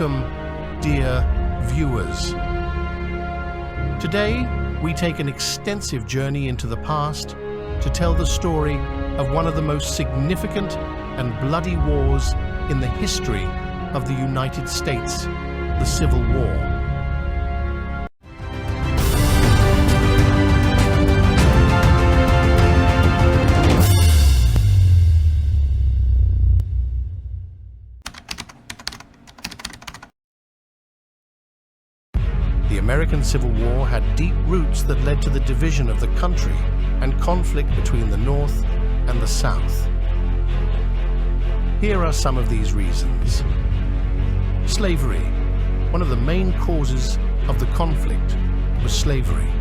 Welcome, dear viewers. Today, we take an extensive journey into the past to tell the story of one of the most significant and bloody wars in the history of the United States, the Civil War. The American Civil War had deep roots that led to the division of the country and conflict between the North and the South. Here are some of these reasons. Slavery. One of the main causes of the conflict was slavery.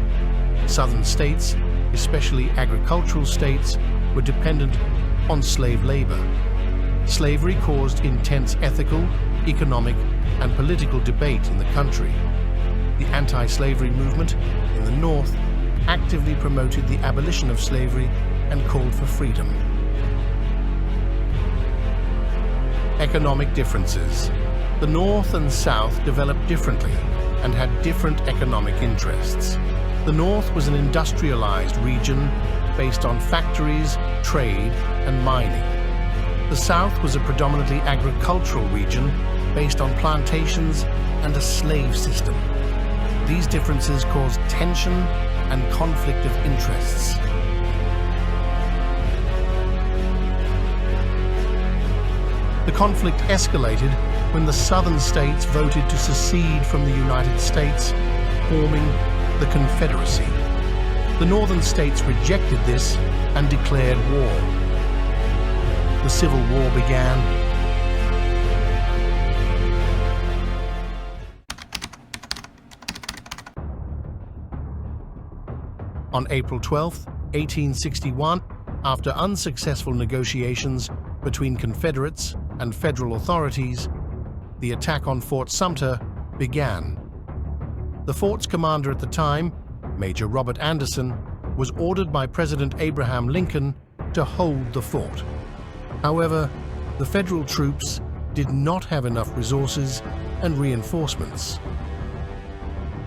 Southern states, especially agricultural states, were dependent on slave labor. Slavery caused intense ethical, economic, and political debate in the country. The anti-slavery movement in the North actively promoted the abolition of slavery and called for freedom. Economic differences. The North and South developed differently and had different economic interests. The North was an industrialized region based on factories, trade, and mining. The South was a predominantly agricultural region based on plantations and a slave system. These differences caused tension and conflict of interests. The conflict escalated when the southern states voted to secede from the United States, forming the Confederacy. The northern states rejected this and declared war. The Civil War began. On April 12, 1861, after unsuccessful negotiations between Confederates and federal authorities, the attack on Fort Sumter began. The fort's commander at the time, Major Robert Anderson, was ordered by President Abraham Lincoln to hold the fort. However, the federal troops did not have enough resources and reinforcements.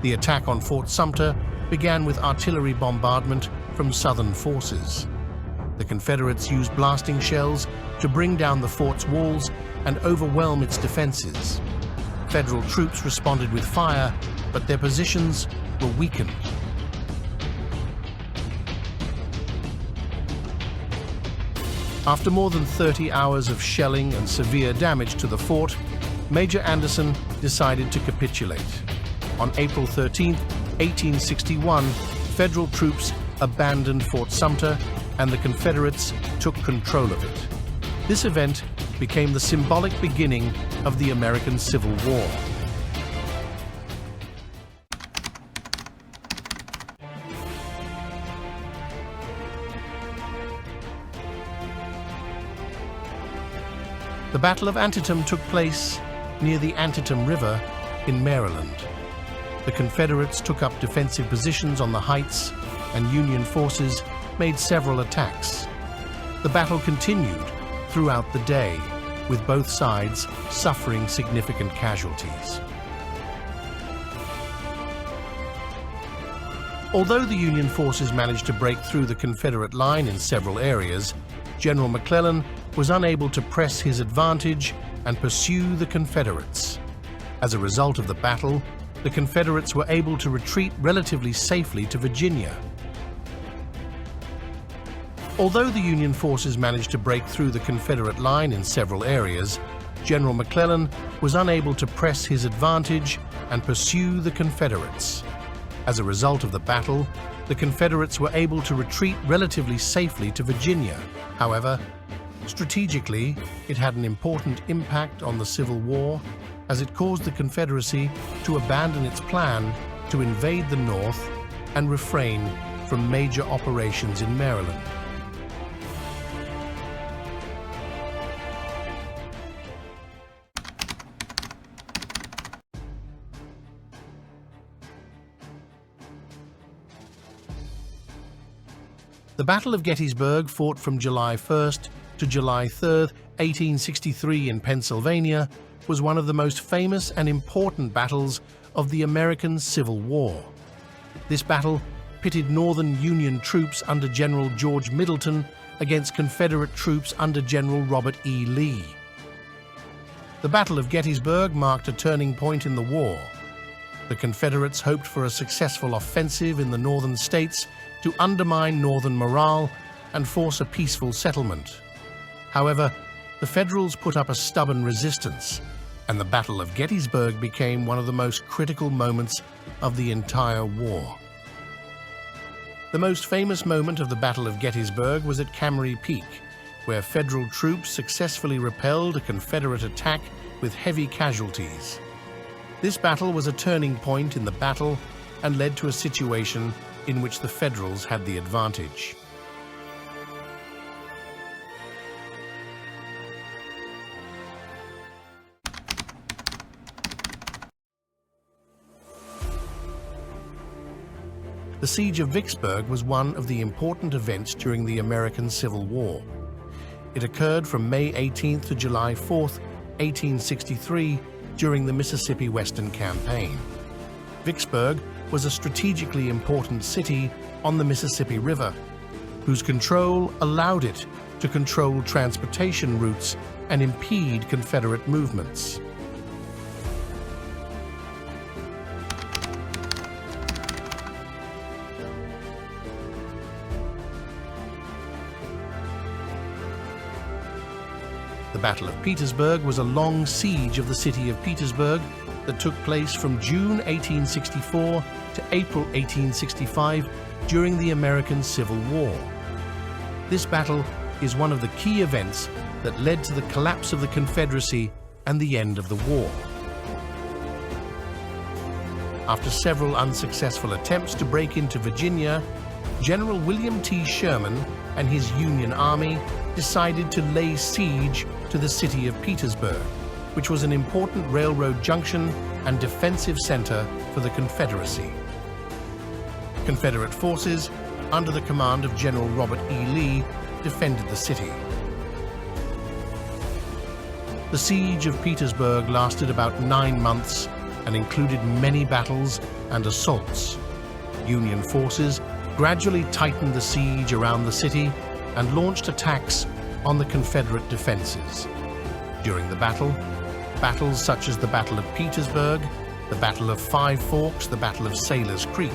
The attack on Fort Sumter began with artillery bombardment from Southern forces. The Confederates used blasting shells to bring down the fort's walls and overwhelm its defenses. Federal troops responded with fire, but their positions were weakened. After more than 30 hours of shelling and severe damage to the fort, Major Anderson decided to capitulate. On April 13, 1861, federal troops abandoned Fort Sumter and the Confederates took control of it. This event became the symbolic beginning of the American Civil War. The Battle of Antietam took place near the Antietam River in Maryland. The Confederates took up defensive positions on the heights, and Union forces made several attacks. The battle continued throughout the day, with both sides suffering significant casualties. Although the Union forces managed to break through the Confederate line in several areas, General McClellan was unable to press his advantage and pursue the Confederates. As a result of the battle, the Confederates were able to retreat relatively safely to Virginia. Although the Union forces managed to break through the Confederate line in several areas, General McClellan was unable to press his advantage and pursue the Confederates. As a result of the battle, the Confederates were able to retreat relatively safely to Virginia. However, strategically, it had an important impact on the Civil War, as it caused the Confederacy to abandon its plan to invade the North and refrain from major operations in Maryland. The Battle of Gettysburg, fought from July 1st to July 3rd, 1863 in Pennsylvania, was one of the most famous and important battles of the American Civil War. This battle pitted Northern Union troops under General George Middleton against Confederate troops under General Robert E. Lee. The Battle of Gettysburg marked a turning point in the war. The Confederates hoped for a successful offensive in the northern states to undermine Northern morale and force a peaceful settlement. However, the Federals put up a stubborn resistance, and the Battle of Gettysburg became one of the most critical moments of the entire war. The most famous moment of the Battle of Gettysburg was at Cavalry Peak, where Federal troops successfully repelled a Confederate attack with heavy casualties. This battle was a turning point in the battle and led to a situation in which the Federals had the advantage. The Siege of Vicksburg was one of the important events during the American Civil War. It occurred from May 18th to July 4th, 1863, during the Mississippi Western Campaign. Vicksburg was a strategically important city on the Mississippi River, whose control allowed it to control transportation routes and impede Confederate movements. The Battle of Petersburg was a long siege of the city of Petersburg that took place from June 1864 to April 1865 during the American Civil War. This battle is one of the key events that led to the collapse of the Confederacy and the end of the war. After several unsuccessful attempts to break into Virginia, General William T. Sherman and his Union Army decided to lay siege to the city of Petersburg, which was an important railroad junction and defensive center for the Confederacy. Confederate forces, under the command of General Robert E. Lee, defended the city. The siege of Petersburg lasted about 9 months and included many battles and assaults. Union forces gradually tightened the siege around the city and launched attacks on the Confederate defenses. During the battle, battles such as the Battle of Petersburg, the Battle of Five Forks, the Battle of Sailor's Creek,